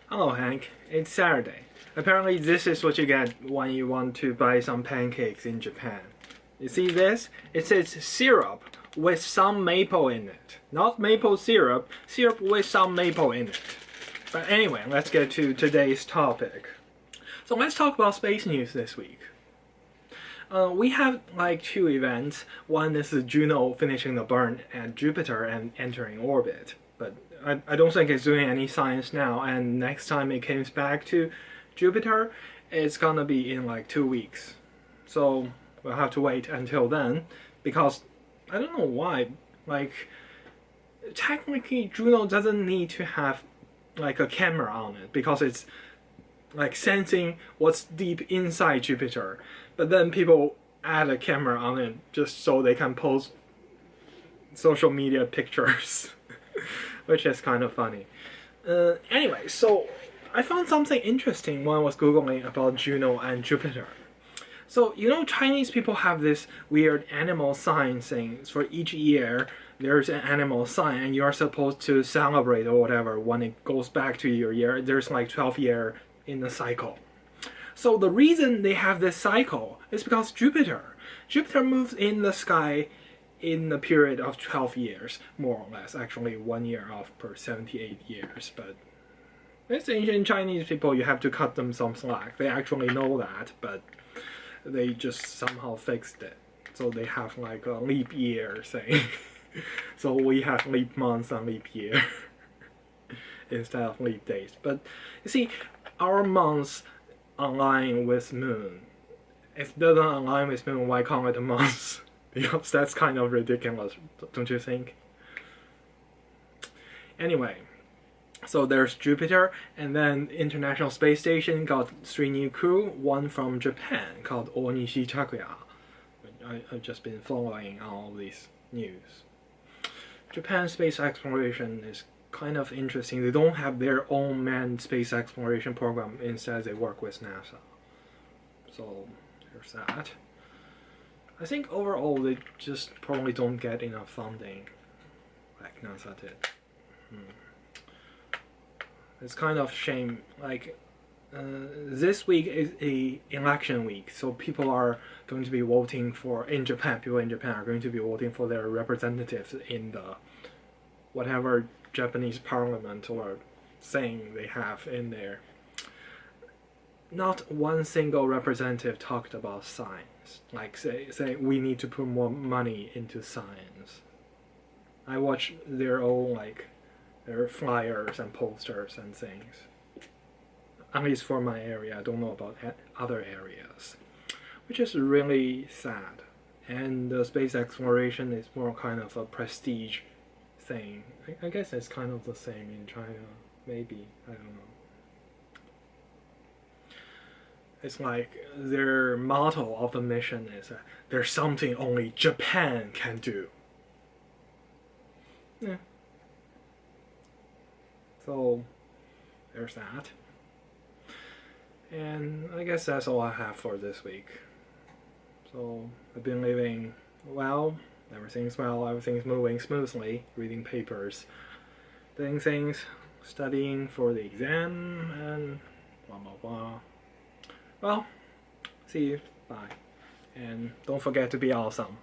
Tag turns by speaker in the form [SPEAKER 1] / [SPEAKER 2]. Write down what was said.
[SPEAKER 1] Hello Hank, it's Saturday. Apparently this is what you get when you want to buy some pancakes in Japan. You see this? It says syrup with some maple in it. Not maple syrup, syrup with some maple in it. But anyway, let's get to today's topic. So let's talk about space news this week. We have like two events. One is Juno finishing the burn at Jupiter and entering orbit. But I don't think it's doing any science now, and next time it comes back to Jupiter, it's gonna be in like 2 weeks. So we'll have to wait until then, because I don't know why, like, technically Juno doesn't need to have like a camera on it, because it's like sensing what's deep inside Jupiter. But then people add a camera on it just so they can post social media pictures. Which is kind of funny. Anyway, so I found something interesting when I was Googling about Juno and Jupiter. So, you know, Chinese people have this weird animal sign thing. For each year, there's an animal sign, and you're supposed to celebrate or whatever when it goes back to your year. There's like 12 years in the cycle. So the reason they have this cycle is because Jupiter moves in the sky in the period of 12 years, more or less. Actually 1 year off per 78 years, but it's ancient Chinese people, you have to cut them some slack. They actually know that, but they just somehow fixed it. So they have like a leap year thing. So we have leap months and leap year instead of leap days. But you see, our months align with moon. If it doesn't align with moon, why call it a month? Because that's kind of ridiculous, don't you think? Anyway, so there's Jupiter, and then International Space Station got 3 new crew, one from Japan called Onishi Takuya. I've just been following all these news. Japan's space exploration is kind of interesting. They don't have their own manned space exploration program, instead they work with NASA. So there's that. I think overall they just probably don't get enough funding like NASA did. It's kind of shame. Like this week is a election week, so people are going to be voting for, in Japan, people in Japan are going to be voting for their representatives in the whatever Japanese parliament or thing they have in there. Not one single representative talked about science. Like say we need to put more money into science. I watch their own, like, their flyers and posters and things. At least for my area, I don't know about other areas. Which is really sad. And the space exploration is more kind of a prestige thing. I guess it's kind of the same in China. Maybe, I don't know. It's like their motto of the mission is there's something only Japan can do. Yeah. So there's that. And I guess that's all I have for this week. So I've been living well, everything's moving smoothly, reading papers, doing things, studying for the exam, and blah blah blah. Well, see you, bye, and don't forget to be awesome.